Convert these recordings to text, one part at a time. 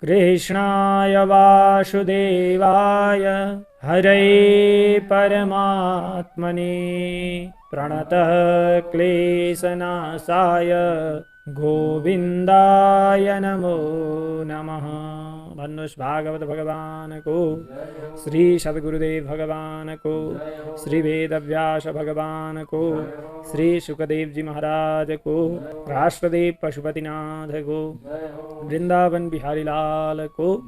कृष्णाय वासुदेवाय हरे परमात्मने प्रणतः क्लेशनाशाय गोविन्दाय नमो नमः। भन्नुहोस् भागवत भगवान को, श्री सद्गुरुदेव भगवान को, श्री वेदव्यास भगवान को, श्री सुखदेव जी महाराज को, राष्ट्रदेव पशुपतिनाथ को, वृंदावन बिहारी लाल को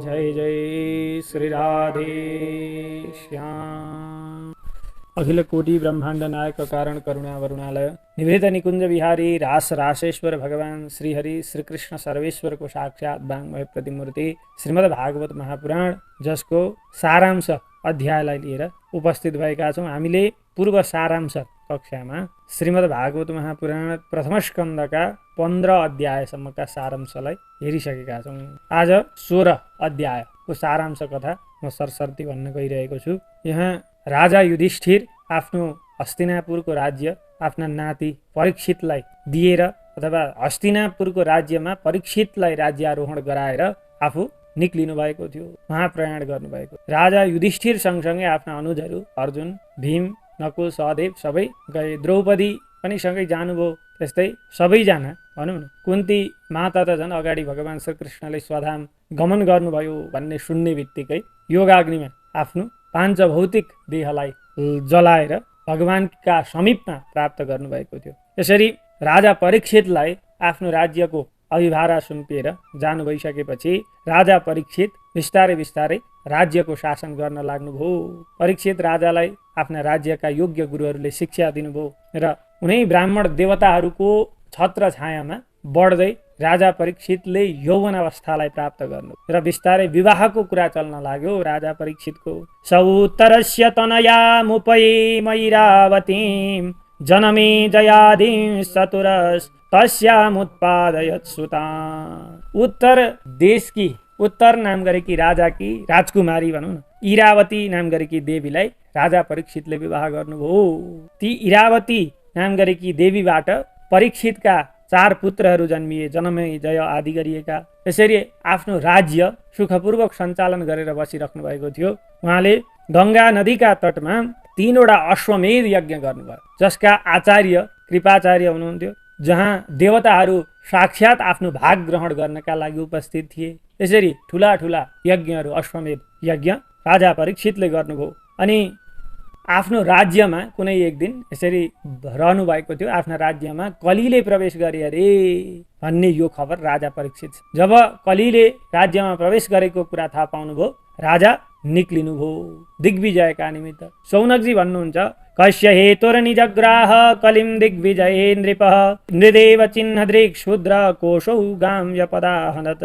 जय जय श्री राधे श्याम। अखिल कोटि ब्रह्मांड नायक कारण करुणा वरुणालय निवृत्त निकुंज विहारी रास रासेश्वर भगवान श्री हरि श्री कृष्ण सर्वेश्वर को साक्षात वाङ्मय प्रतिमूर्ति श्रीमद् भागवत महापुराण, जसको सारांश अध्यायलाई लिएर उपस्थित भएका छौँ। हामीले पूर्व सारांश कक्षामा श्रीमद् भागवत महापुराण प्रथम स्कन्धका 15 अध्यायसम्मका सारांशलाई हेरिसकेका छौँ। आज 16 अध्यायको सारांश कथा म सरसर्ती भन्न गइरहेको छु। यहाँ राजा युधिष्ठिर आफ्नो हस्तिनापुरको राज्य आफ्ना नाति परीक्षितलाई दिएर अथवा हस्तिनापुरको राज्यमा परीक्षितलाई राज्यारोहण गराएर आफू निक्लिनु भएको थियो, महाप्रयाण गर्नुभएको। राजा युधिष्ठिर सँगसँगै आफ्ना अनुजहरू अर्जुन, भीम, नकुल, सहदेव सबै गए। द्रौपदी पनि सँगै जानुभयो। त्यस्तै सबैजना भनौँ न, कुन्ती माता त झन् अगाडि भगवान श्रीकृष्णले स्वधाम गमन गर्नुभयो भन्ने सुन्ने बित्तिकै योगाग्निमा आफ्नो पाञ्चभौतिक देहलाई जलाएर भगवानका समीपमा प्राप्त गर्नुभएको थियो। यसरी राजा परीक्षितलाई आफ्नो राज्यको अभिभारा सुम्पिएर जानु भइसकेपछि राजा परीक्षित बिस्तारै बिस्तारै राज्यको शासन गर्न लाग्नुभयो। परीक्षित राजालाई आफ्ना राज्यका योग्य गुरुहरूले शिक्षा दिनुभयो र उनै ब्राह्मण देवताहरूको छत्र छायामा बढ्दै राजा परीक्षितले यौवन अवस्थालाई प्राप्त गर्नु र बिस्तारै विवाहको कुरा चल्न लाग्यो। राजा परीक्षितको सौत्तरस्य तनयामुपये मैरावतीं जनमे जयादिं चतुरस् तस्यामुत्पादयत् सुतान्। उत्तर देशकी, उत्तर नाम गरेकी राजाकी राजकुमारी भनौँ न, इरावती नाम गरेकी देवीलाई राजा परीक्षितले विवाह गर्नुभयो। ती इरावती नाम गरेकी देवीबाट परीक्षितका 4 पुत्रहरू जन्मिए, जनमे जय आदि गरिएका। यसरी आफ्नो राज्य सुखपूर्वक सञ्चालन गरेर बसिराख्नु भएको थियो। उहाँले गङ्गा नदीका तटमा 3वटा अश्वमेध यज्ञ गर्नुभयो, जसका आचार्य कृपाचार्य हुनुहुन्थ्यो, जहाँ देवताहरू साक्षात आफ्नो भाग ग्रहण गर्नका लागि उपस्थित थिए। यसरी ठुला ठुला यज्ञहरू, अश्वमेध यज्ञ राजा परीक्षितले गर्नुभयो। अनि आफ्नो राज्यमा कुनै एक दिन यसरी रहनु भएको थियो, आफ्ना राज्यमा कलीले प्रवेश गरे अरे भन्ने यो खबर राजा परीक्षित। जब कलीले राज्यमा प्रवेश गरेको कुरा थाहा पाउनुभयो, राजा निक्लिनुभयो दिग्विजयका निमित्त। शौनकजी भन्नुहुन्छ, कस्य हेतुर्निजग्राह कलिम दिग्विजये नृपः नृदेव चिह्नदृक् शूद्र कोशौ गाम्यपदाहनत।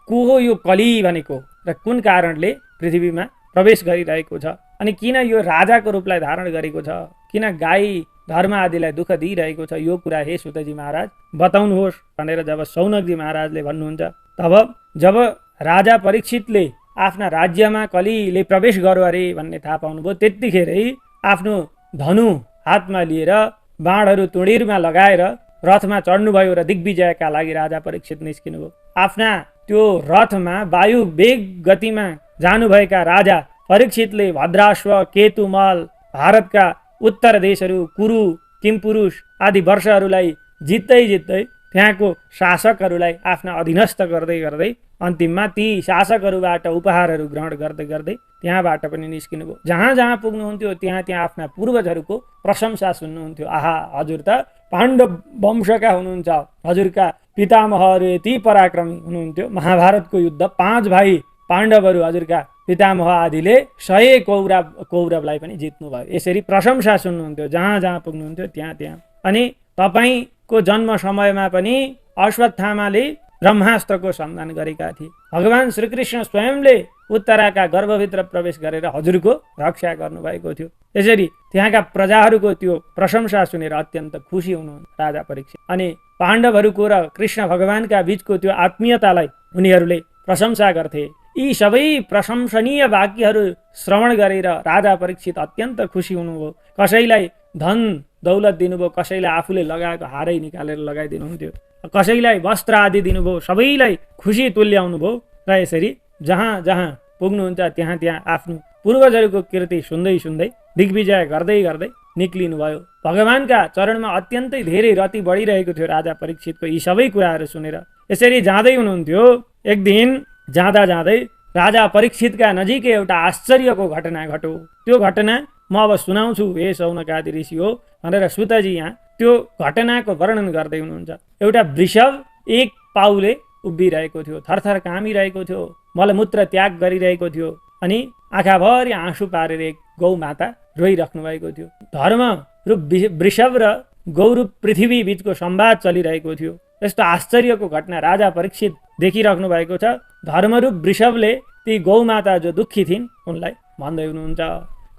को हो यो कली भनेको र कुन कारणले पृथ्वीमा प्रवेश गरिरहेको छ, अनि किन यो राजाको रूपलाई धारण गरेको छ, किन गाई धर्म आदिलाई दुःख दिइरहेको छ, यो कुरा हे सुतजी महाराज बताउनुहोस् भनेर जब शौनकजी महाराजले भन्नुहुन्छ, तब जब राजा परीक्षितले आफ्ना राज्यमा कलीले प्रवेश गर्यो अरे भन्ने थाहा पाउनुभयो, त्यतिखेरै आफ्नो धनु हातमा लिएर बाणहरू तुणीरमा लगाएर रथमा चढ्नुभयो र दिग्विजयका लागि राजा परीक्षित निस्किनुभयो। आफ्ना त्यो रथमा वायु वेग गतिमा जानुभएका राजा परीक्षितले भद्राश्व, केतुमल, भारतका उत्तर देशहरू, कुरु, किमपुरुष आदि वर्षहरूलाई जित्दै जित्दै त्यहाँको शासकहरूलाई आफ्ना अधीनस्थ गर्दै गर्दै अन्तिममा ती शासकहरूबाट उपहारहरू ग्रहण गर्दै गर्दै त्यहाँबाट पनि निस्किनुभयो। जहाँ जहाँ पुग्नुहुन्थ्यो त्यहाँ त्यहाँ आफ्ना पूर्वजहरूको प्रशंसा सुन्नुहुन्थ्यो। आहा, हजुर त पाण्डव वंशका हुनुहुन्छ, हजुरका पितामहहरू यति पराक्रमी हुनुहुन्थ्यो, महाभारतको युद्ध 5 भाइ पाण्डवहरू हजुरका पितामह आदिले 100 कौरवलाई पनि जित्नुभयो। यसरी प्रशंसा सुन्नुहुन्थ्यो जहाँ जहाँ पुग्नुहुन्थ्यो त्यहाँ त्यहाँ। अनि तपाईँको जन्म समयमा पनि अश्वत्थामाले ब्रह्मास्त्रको सन्धान गरेका थिए। भगवान श्रीकृष्ण स्वयंले उत्तराका गर्भभित्र प्रवेश गरेर हजुरको रक्षा गर्नुभएको थियो। यसरी त्यहाँका प्रजाहरूको त्यो प्रशंसा सुनेर अत्यन्त खुसी हुनुहुन्थ्यो राजा परीक्षित। अनि पाण्डवहरूको र कृष्ण भगवानका बीचको त्यो आत्मीयतालाई उनीहरूले प्रशंसा गर्थे। यी सबै प्रशंसनीय वाक्यहरू श्रवण गरेर राजा परीक्षित अत्यन्त खुसी हुनुभयो। कसैलाई धन दौलत दिनुभयो, कसैलाई आफूले लगाएको हारै निकालेर लगाइदिनुहुन्थ्यो, कसैलाई वस्त्र आदि दिनुभयो, सबैलाई खुसी तुल्याउनु भयो र यसरी जहाँ जहाँ पुग्नुहुन्छ त्यहाँ त्यहाँ आफ्नो पूर्वजहरूको कीर्ति सुन्दै सुन्दै दिग्विजय गर्दै गर्दै निक्लिनु भयो। भगवानका चरणमा अत्यन्तै धेरै रति बढिरहेको थियो राजा परीक्षितको यी सबै कुराहरू सुनेर। यसरी जाँदै हुनुहुन्थ्यो, एक दिन जाँदा जाँदै राजा परीक्षितका नजिकै एउटा आश्चर्यको घटना घट्यो। त्यो घटना म अब सुनाउँछु हे सौनकादि ऋषि हो भनेर सुतजी यहाँ त्यो घटनाको वर्णन गर्दै हुनुहुन्छ। एउटा वृषभ एक पाउले उभिरहेको थियो, थरथर कामिरहेको थियो, मलमूत्र त्याग गरिरहेको थियो अनि आँखाभरि आँसु पारेर एक गौ माता रोइराख्नु भएको थियो। धर्म रूप वृषभ र गौरूप पृथ्वी बीचको संवाद चलिरहेको थियो। यस्तो आश्चर्यको घटना राजा परीक्षित देखिराख्नु भएको छ। धर्मरूप वृषभले ती गौमाता जो दुःखी थिइन् उनलाई भन्दै हुनुहुन्छ,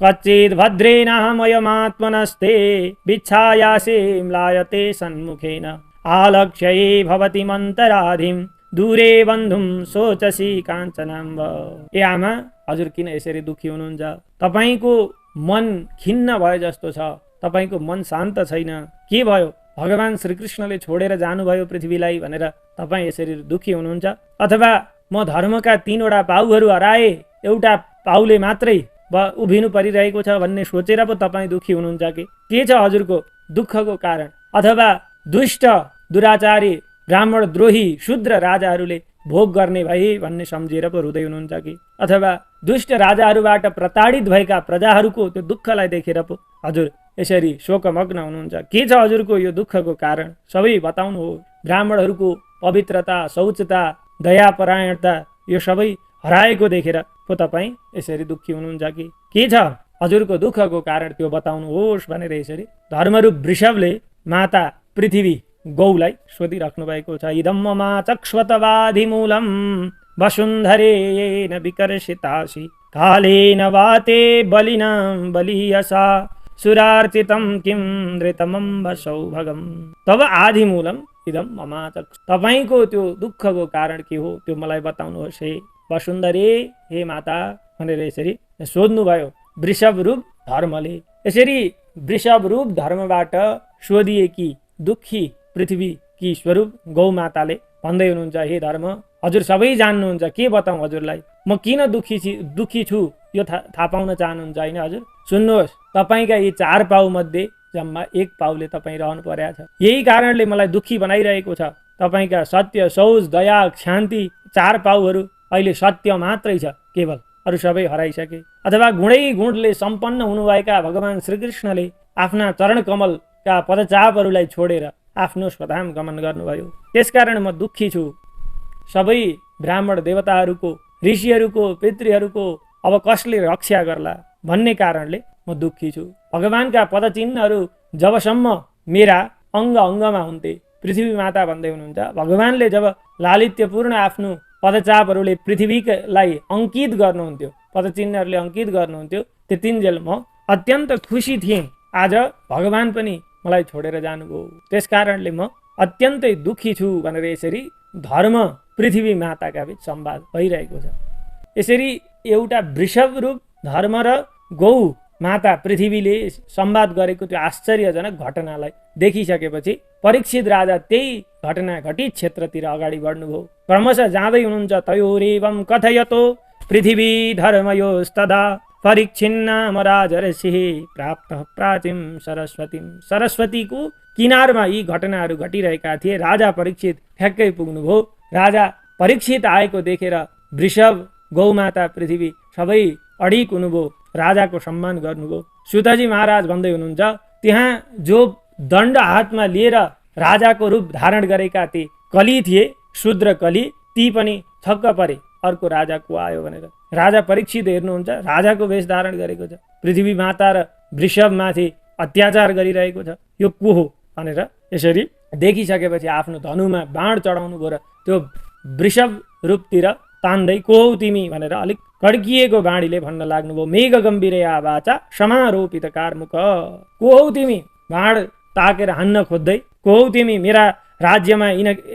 कच्चित् भद्रेनाहमयमात्मनस्ते विच्छायासे म्लायते सन्मुखेन आलक्ष्यै भवति मन्तराधिं दूरे बन्धुं सोचसी काञ्चनाम्ब। ए आमा, हजुर किन यसरी दुःखी हुनुहुन्छ? तपाईँको मन खिन्न भए जस्तो छ, तपाईँको मन शान्त छैन, के भयो? भगवान श्रीकृष्णले छोडेर जानुभयो पृथ्वीलाई भनेर तपाईँ यसरी दुःखी हुनुहुन्छ? अथवा म धर्मका 3वटा पाउहरू हराए, एउटा पाउले मात्रै उभिनु परिरहेको छ भन्ने सोचेर पो तपाईँ दुःखी हुनुहुन्छ कि? के छ हजुरको दुःखको कारण? अथवा दुष्ट दुराचारी ब्राह्मण द्रोही शूद्र राजाहरूले भोग गर्ने भए भन्ने सम्झेर पो रुँदै हुनुहुन्छ कि? अथवा दुष्ट राजाहरूबाट प्रताडित भएका प्रजाहरूको त्यो दुःखलाई देखेर पो हजुर यसरी शोकमग्न हुनुहुन्छ? के छ हजुरको यो दुःखको कारण? सबै बताउनु हो। ब्राह्मणहरूको पवित्रता, शौचता, दयापरायणता यो सबै हराएको देखेर पो तपाईँ यसरी दुःखी हुनुहुन्छ कि? के छ हजुरको दुःखको कारण त्यो बताउनुहोस् भनेर यसरी धर्मरूप वृषभले माता पृथ्वी गौलाई सोधिराख्नु भएको छ। इदं मम चक्ष्वतवाधिमूलं वसुन्धरेण विकर्षितासि कालेन वाते बलिनां बलियसा सुरार्चितं किं धृतमम्ब सौभगम् तब आधिमूलम इदं मम चक्ष। तपाईँको त्यो दुःखको कारण के हो त्यो मलाई बताउनुहोस् हे वसुन्धरे, हे माता भनेर यसरी सोध्नुभयो वृषभ रूप धर्मले। यसरी वृषभ रूप धर्मबाट सोधिएकी दुःखी पृथ्वीकी स्वरूप गौमाताले भन्दै हुनुहुन्छ, हे धर्म, हजुर सबै जान्नुहुन्छ, के बताउँ हजुरलाई? म किन दुःखी छु यो थाहा पाउन चाहनुहुन्छ होइन हजुर? सुन्नुहोस्, तपाईँका यी 4 पाउ मध्ये जम्मा 1 पाउले तपाईँ रहनु परेको छ। यही कारणले मलाई दुःखी बनाइरहेको छ। तपाईँका सत्य, शौच, दया, शान्ति 4 पाउहरू अहिले सत्य मात्रै छ, केवल अरू सबै हराइसके। अथवा गुणै गुणले सम्पन्न हुनुभएका भगवान श्रीकृष्णले आफ्ना चरण कमलका पदचापहरूलाई छोडेर आफ्नो स्वधाम गमन गर्नुभयो। त्यसकारण म दुःखी छु। सबै ब्राह्मण देवताहरूको, ऋषिहरूको, पितृहरूको अब कसले रक्षा गर्ला भन्ने कारणले म दुःखी छु। भगवानका पदचिन्हहरू जबसम्म मेरा अङ्ग अङ्गमा हुन्थे, पृथ्वी माता भन्दै हुनुहुन्छ, भगवानले जब लालित्यपूर्ण आफ्नो पदचापहरूले पृथ्वीलाई अङ्कित गर्नुहुन्थ्यो, पदचिन्हहरूले अङ्कित गर्नुहुन्थ्यो, त्यतिन्जेल म अत्यन्त खुसी थिएँ। आज भगवान पनि मलाई छोडेर जानुभयो, त्यसकारणले म अत्यन्तै दुःखी छु भनेर यसरी धर्म पृथ्वी माताका बीच संवाद भइरहेको छ। यसरी एउटा वृषभ रूप धर्म र गौ माता पृथ्वीले संवाद गरेको त्यो आश्चर्यजनक घटनालाई देखिसकेपछि परीक्षित राजा त्यही घटना घटित क्षेत्रतिर अगाडि बढ्नुभयो। क्रमशः जाँदै हुनुहुन्छ, तयोरेवं कथयतो पृथ्वी धर्मयोस्तदा परिच्छिन्नाम राजर्षिः प्राप्तः प्राचीं सरस्वतीं। सरस्वतीको किनारमा यी घटनाहरू घटिरहेका थिए। राजा परीक्षित ठ्याक्कै पुग्नुभयो। राजा परीक्षित आएको देखेर वृषभ, गौमाता पृथ्वी सबै अडिक हुनुभयो, राजाको सम्मान गर्नुभयो। सुतजी महाराज भन्दै हुनुहुन्छ, त्यहाँ जो दण्ड हातमा लिएर राजाको रूप धारण गरेका ती कली थिए, शूद्र कली, ती पनि छक्क परे अर्को राजा को आयो भनेर। राजा परीक्षित हेर्नुहुन्छ, राजाको वेश धारण गरेको छ, पृथ्वी माता र वृषभमाथि अत्याचार गरिरहेको छ, यो को हो भनेर यसरी देखिसकेपछि आफ्नो धनुमा बाण चढाउनु भयो र त्यो वृषभ रूपतिर तान्दै को हौ तिमी भनेर अलिक कड्किएको बाणीले भन्न लाग्नुभयो, मेघ गम्भीरया वाचा समारोपित कार्मुक। को हौ तिमी? बाण ताकेर हान्न खोज्दै, को हौ तिमी? मेरा राज्यमा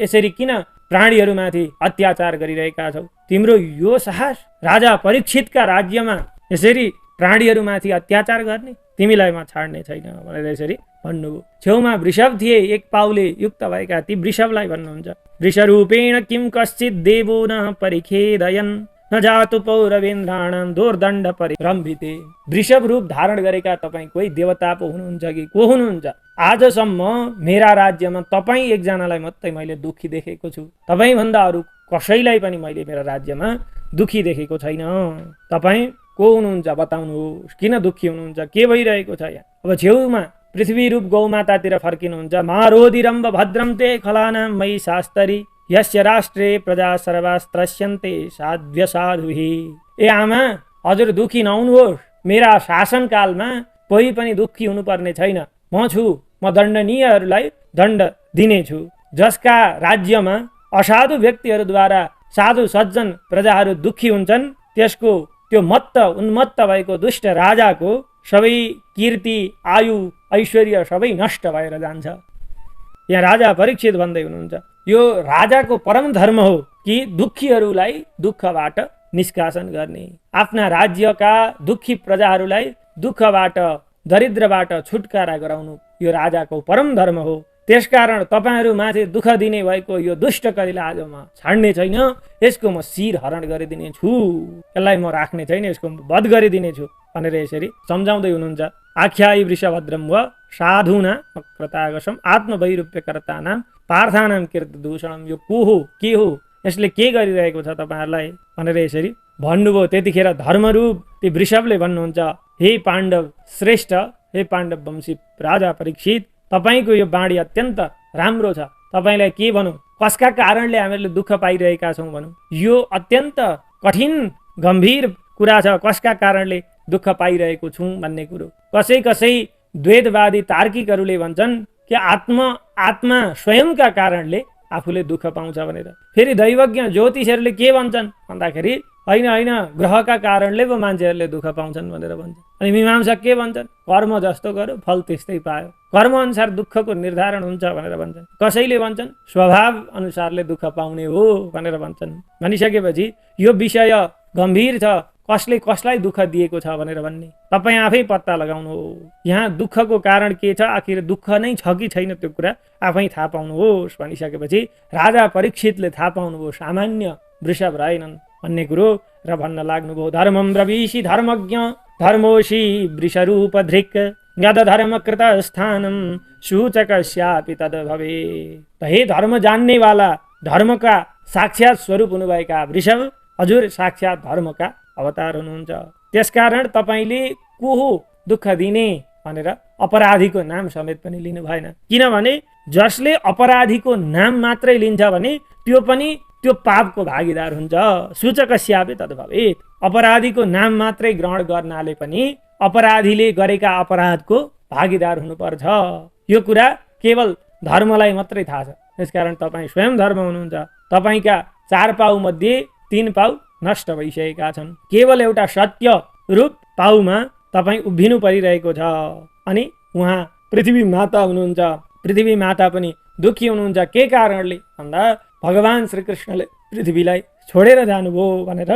यसरी किन प्राणीहरूमाथि अत्याचार गरिरहेका छौ? तिम्रो यो साहस राजा परीक्षितका राज्यमा यसरी प्राणीहरूमाथि अत्याचार गर्ने, तिमीलाई म छाड्ने छैन भनेर यसरी भन्नुभयो। छेउमा वृषभ थिए, एक पाउले युक्त भएका ती वृषभलाई भन्नुहुन्छ, वृषरूपेण किं कश्चित् देवो न परिखेदयन् न जातु पौरवेन्द्राणां दोर्दण्ड परिरम्भिते। वृषभ रूप धारण गरेका तपाईँ कोही देवता पो हुनुहुन्छ कि को हुनुहुन्छ? आजसम्म मेरा राज्यमा तपाईँ एकजनालाई मात्रै मैले दुखी देखेको छु, तपाईँभन्दा अरू कसैलाई पनि मैले मेरा राज्यमा दुखी देखेको छैन। तपाईँ को हुनुहुन्छ बताउनुहोस्, किन दुखी हुनुहुन्छ, के भइरहेको छ यहाँ? अब छेउमा पृथ्वी रूप गौमातातिर फर्किनुहुन्छ, मारोदिरम्ब भद्रम ते खलानां मयि शास्तरी यस्य राष्ट्रे प्रजा सर्वास्त्रस्यन्ते साध्य साधुहि। ए आमा, हजुर दुखी नहुनुहोस्, मेरा शासनकालमा कोही पनि दुखी हुनुपर्ने छैन। म छु, म दण्डनीयहरूलाई दण्ड दिनेछु। जसका राज्यमा असाधु व्यक्तिहरूद्वारा साधु सज्जन प्रजाहरू दुखी हुन्छन्, त्यसको त्यो उन्मत्त भएको दुष्ट राजाको सबै कीर्ति, आयु, ऐश्वर्य सबै नष्ट भएर जान्छ। यहाँ राजा परीक्षित भन्दै हुनुहुन्छ, यो राजाको परम धर्म हो कि दुखीहरूलाई दुःखबाट निष्कासन गर्ने, आफ्ना राज्यका दुखी प्रजाहरूलाई दुःखबाट, दरिद्रबाट छुटकारा गराउनु यो राजाको परम धर्म हो। त्यसकारण तपाईँहरूमाथि दुःख दिने भएको यो दुष्ट कलिलाई आज म छाड्ने छैन, यसको म शिर हरण गरिदिनेछु, यसलाई म राख्ने छैन, यसको वध गरिदिनेछु भनेर यसरी सम्झाउँदै हुनुहुन्छ। आख्यायी वृषभद्रम व साधुना कृतागसम आत्मवैरूप्यकर्तानां पार्थानां कीर्तिदूषणम। यो को हो, के हो, यसले के गरिरहेको छ तपाईँहरूलाई भनेर यसरी भन्नुभयो। त्यतिखेर धर्मरूप ती वृषभले भन्नुहुन्छ, हे पाण्डव श्रेष्ठ, हे पाण्डव वंशी राजा परीक्षित, तपाईँको यो बाणी अत्यन्त राम्रो छ। तपाईँलाई के भनौँ, कसका कारणले हामीहरूले दुःख पाइरहेका छौँ भनौँ? यो अत्यन्त कठिन गम्भीर कुरा छ, कसका कारणले दुःख पाइरहेको छौँ भन्ने कुरो। कसै द्वैतवादी तार्किकहरूले भन्छन् कि आत्मा स्वयंका कारणले आफूले दुःख पाउँछ भनेर। फेरि दैवज्ञ ज्योतिषहरूले के भन्छन् भन्दाखेरि होइन, ग्रहका कारणले पो मान्छेहरूले दुःख पाउँछन् भनेर भन्छन्। अनि मीमांसक के भन्छन्, कर्म जस्तो गर्यो फल त्यस्तै पायो, कर्म अनुसार दुःखको निर्धारण हुन्छ भनेर भन्छन्। कसैले भन्छन् स्वभाव अनुसारले दुःख पाउने हो भनेर भन्छन्। भनिसकेपछि यो विषय गम्भीर छ, कसले कसलाई दुःख दिएको छ भनेर भन्ने तपाईँ आफै पत्ता लगाउनु हो। यहाँ दुःखको कारण के छ, आखिर दुःख नै छ कि छैन, त्यो कुरा आफै थाहा पाउनुहोस् भनिसकेपछि राजा परीक्षितले थाहा पाउनुभयो सामान्य वृषभ रहेनन् भन्ने कुरो र भन्न लाग्नुभयो। धर्मम ब्रवीषि धर्मज्ञ धर्मोषि वृषरूप धृक् यद धर्मकृत स्थानम सूचकस्यापि तद भवेत्। हे धर्म जान्नेवाला, धर्मका साक्षात स्वरूप हुनुभएका वृषभ, हजुर साक्षात धर्मका अवतार हुनुहुन्छ। त्यसकारण तपाईँले को हो दुःख दिने भनेर अपराधीको नाम समेत पनि लिनु भएन। किनभने जसले अपराधीको नाम मात्रै लिन्छ भने त्यो पनि त्यो पापको भागीदार हुन्छ। सूचकस्यापि तद भवेत्। अपराधीको नाम मात्रै ग्रहण गर्नाले पनि अपराधीले गरेका अपराधको भागीदार हुनुपर्छ। यो कुरा केवल धर्मलाई मात्रै थाहा छ। त्यसकारण तपाईँ स्वयं धर्म हुनुहुन्छ। तपाईँका 4 पाउ मध्ये 3 पाउ नष्ट भइसकेका छन्। केवल एउटा सत्य रूप पाउमा तपाईँ उभिनु परिरहेको छ। अनि उहाँ पृथ्वी माता हुनुहुन्छ। पृथ्वी माता पनि दुखी हुनुहुन्छ। के कारणले भन्दा भगवान श्रीकृष्णले पृथ्वीलाई छोडेर जानुभयो भनेर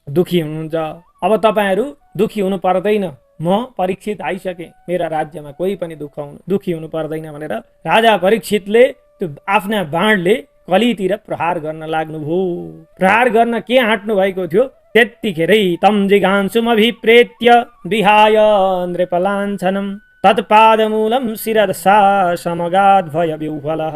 दुखी हुनुहुन्छ। अब तपाईँहरू दुखी हुनु पर्दैन, म परीक्षित आइसकेँ, मेरा राज्यमा कोही पनि दुखी हुनु पर्दैन भनेर राजा परीक्षितले त्यो आफ्ना बाणले कलीतिर प्रहार गर्न लाग्नुभयो। प्रहार गर्न के हाँट्नु भएको थियो, त्यतिखेरै तम जिगांसुमभिप्रेत्य विहाय नृपलाञ्छनम् तत्पादमूलम शिरसा समगाद भय विह्वलः।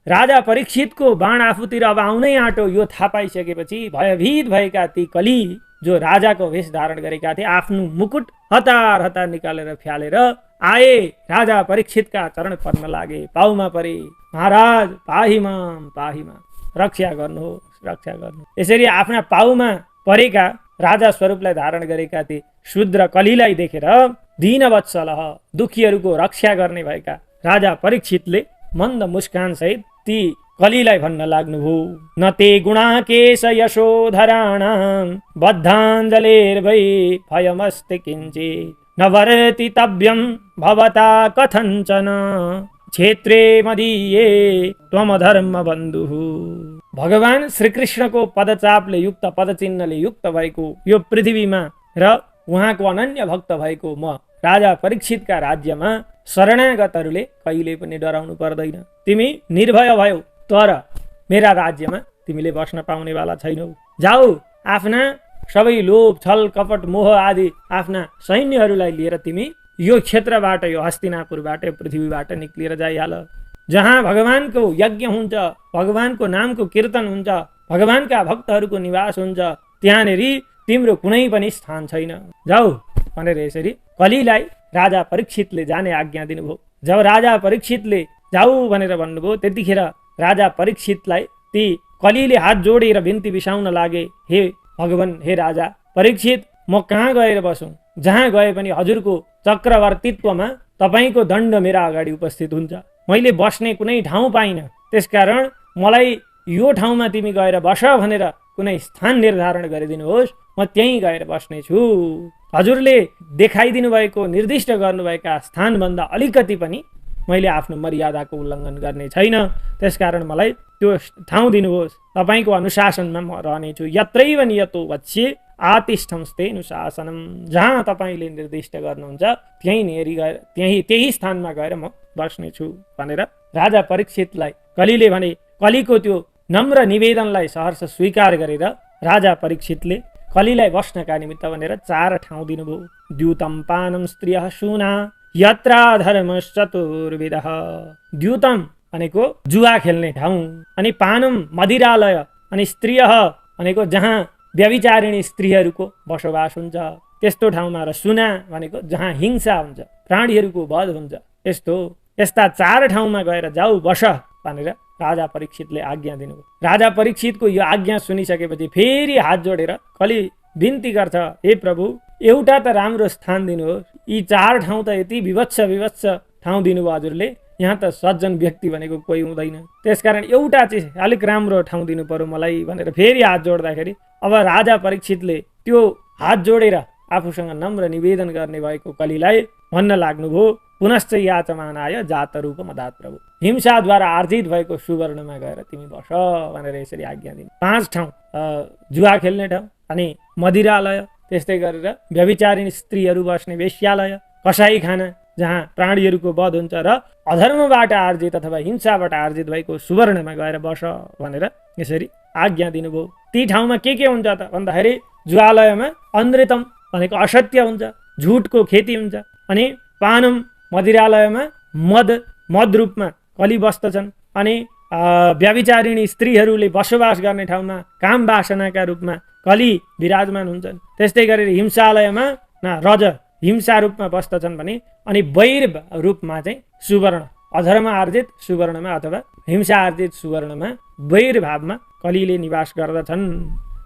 राजा परीक्षितको बाण आफूतिर अब आउनै आँटो। यो थाहा पाइसकेपछि भयभीत भएका ती कली जो राजाको वेश धारण गरेका थिए आफ्नो मुकुट हतार हतार निकालेर फ्यालेर आए, राजा परीक्षितका चरण पर्न लागे, पाउमा परे, महाराज पाहिमाम पाहिमा, रक्षा गर्नुहोस्, रक्षा गर्नु। यसरी आफ्ना पाउमा परेका राजा स्वरूपलाई धारण गरेका ती शूद्र कलीलाई देखेर दीनवत्सलः, दुखीहरूको रक्षा गर्ने भएका राजा परीक्षितले मन्द मुस्कान सहित ती कलीलाई भन्न लाग्नुभयो, न ते गुणाकेश यशोधराणां बद्धाञ्जलेर्वै भयमस्ति किञ्चित् न वर्तितव्यं भवता कथञ्चन क्षेत्रे मदीये त्वमधर्म बन्धुः। भगवान श्रीकृष्णको पदचापले युक्त, पदचिन्हले युक्त भएको यो पृथ्वीमा र उहाँको अनन्य भक्त भएको म राजा परीक्षितका राज्यमा शरणागतहरूले कहिले पनि डराउनु पर्दैन। तिमी निर्भय भयौ तर मेरा राज्यमा तिमीले बस्न पाउनेवाला छैनौ। जाऊ, आफ्ना सबै लोभ छल कपट मोह आदि आफ्ना सैन्यहरूलाई लिएर तिमी यो क्षेत्रबाट, यो हस्तिनापुरबाट, यो पृथ्वीबाट निक्लिएर जाइहाल। जहाँ भगवानको यज्ञ हुन्छ, भगवानको नामको कीर्तन हुन्छ, भगवानका भक्तहरूको निवास हुन्छ, त्यहाँनेरि तिम्रो कुनै पनि स्थान छैन। जाऊ भनेर यसरी कलीलाई राजा परीक्षितले जाने आज्ञा दिनुभयो। जब राजा परीक्षितले जाऊ भनेर भन्नुभयो, त्यतिखेर राजा परीक्षितलाई ती कलीले हात जोडेर बिन्ती बिसाउन लागे, हे भगवान, हे राजा परीक्षित, म कहाँ गएर बसौँ? जहाँ गए पनि हजुरको चक्रवर्तीत्वमा तपाईँको दण्ड मेरा अगाडि उपस्थित हुन्छ। मैले बस्ने कुनै ठाउँ पाइनँ, त्यसकारण मलाई यो ठाउँमा तिमी गएर बस भनेर कुनै स्थान निर्धारण गरिदिनुहोस्, म त्यहीँ गएर बस्नेछु। हजुरले देखाइदिनु भएको, निर्दिष्ट गर्नुभएका स्थानभन्दा अलिकति पनि मैले आफ्नो मर्यादाको उल्लङ्घन गर्ने छैन, त्यसकारण मलाई त्यो ठाउँ दिनुहोस्। तपाईँको अनुशासनमा म रहनेछु। यत्रैव नियतो वत्स्ये आतिष्ठंस्ते अनुशासनम। जहाँ तपाईँले निर्दिष्ट गर्नुहुन्छ त्यही स्थानमा गएर म बस्नेछु भनेर राजा परीक्षितलाई कलीले भने। कलीको त्यो नम्र निवेदनलाई सहर्ष स्वीकार गरेर राजा परीक्षितले कलीलाई बस्नका निमित्त भनेर 4 ठाउँ दिनुभयो। द्यूतम पानम स्त्रियः शूना यत्रा धर्मश्चतुर्विधः। द्यूतम भनेको जुवा खेल्ने ठाउँ, अनि पानम मदिरालय, अनि स्त्रियः भनेको जहाँ व्यभिचारिणी स्त्रीहरूको बसोबास हुन्छ त्यस्तो ठाउँमा, र सुना भनेको जहाँ हिंसा हुन्छ, प्राणीहरूको वध हुन्छ। यस्ता 4 ठाउँमा गएर जाऊ बस भनेर राजा परीक्षितले आज्ञा दिनुभयो। राजा परीक्षितको यो आज्ञा सुनिसकेपछि फेरि हात जोडेर कली बिन्ती गर्छ, हे प्रभु, एउटा त राम्रो स्थान दिनुहोस्। यी 4 ठाउँ त यति विवत्स ठाउँ दिनुभयो हजुरले, यहाँ त सज्जन व्यक्ति भनेको कोही हुँदैन, त्यसकारण एउटा चाहिँ अलिक राम्रो ठाउँ दिनु पर्यो मलाई भनेर फेरि हात जोड्दाखेरि अब राजा परीक्षितले त्यो हात जोडेर आफूसँग नम्र निवेदन गर्ने भएको कलीलाई भन्न लाग्नुभयो, पुनश्च याचमानाय जात रूप मदात प्रभु। हिंसाद्वारा आर्जित भएको सुवर्णमा गएर तिमी बस भनेर यसरी आज्ञा दिनु। 5 ठाउँ, जुवा खेल्ने ठाउँ, अनि मदिरालय, त्यस्तै गरेर व्यभिचारिणी स्त्रीहरू बस्ने वेश्यालय, कसाई खाना जहाँ प्राणीहरूको वध हुन्छ, र अधर्मबाट आर्जित अथवा हिंसाबाट आर्जित भएको सुवर्णमा गएर बस भनेर यसरी आज्ञा दिनुभयो। ती ठाउँमा के हुन्छ त भन्दाखेरि जुवालयमा अनृतम भनेको असत्य हुन्छ, झुटको खेती हुन्छ, अनि पानम मदिरालयमा मद रूपमा कली बस्दछन्, अनि व्यभिचारिणी स्त्रीहरूले बसोबास गर्ने ठाउँमा काम वासनाका रूपमा कली विराजमान हुन्छन्। त्यस्तै गरेर हिंसालयमा रज हिंसा रूपमा बस्दछन् भने, अनि वैर रूपमा चाहिँ सुवर्ण, अधर्म आर्जित सुवर्णमा अथवा हिंसा आर्जित सुवर्णमा वैर भावमा कलीले निवास गर्दछन्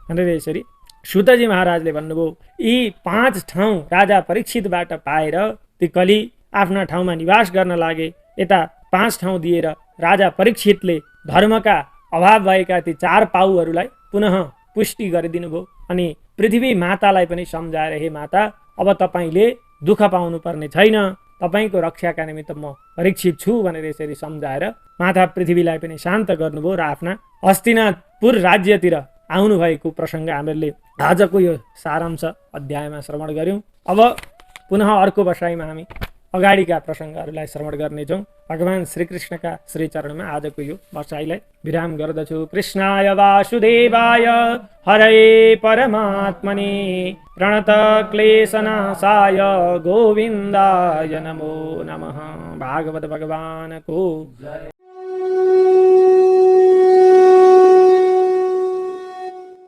भनेर यसरी सुतजी महाराजले भन्नुभयो। यी 5 ठाउँ राजा परीक्षितबाट पाएर ती कली आफ्ना ठाउँमा निवास गर्न लागे। यता 5 ठाउँ दिएर राजा परीक्षितले धर्मका अभाव भएका ती 4 पाउहरूलाई पुनः पुष्टि गरिदिनु भयो। अनि पृथ्वी मातालाई पनि सम्झाएर, हे माता, अब तपाईँले दुःख पाउनु पर्ने छैन, तपाईँको रक्षाका निमित्त म परीक्षित छु भनेर यसरी सम्झाएर माता पृथ्वीलाई पनि शान्त गर्नुभयो र आफ्ना हस्तिनापुर राज्यतिर आउनुभएको प्रसङ्ग हामीले आजको यो सारांश अध्यायमा श्रवण गऱ्यौँ। अब पुनः अर्को बसाइमा हामी अगाडिका प्रसङ्गहरूलाई श्रवण गर्नेछौँ। भगवान श्रीकृष्णका श्रीचरणमा आजको यो बसाइलाई विराम गर्दछु। कृष्णाय वासुदेवाय हरे परमात्मने प्रणत क्लेशनाशाय गोविन्दाय नमो नमः। भागवत भगवानको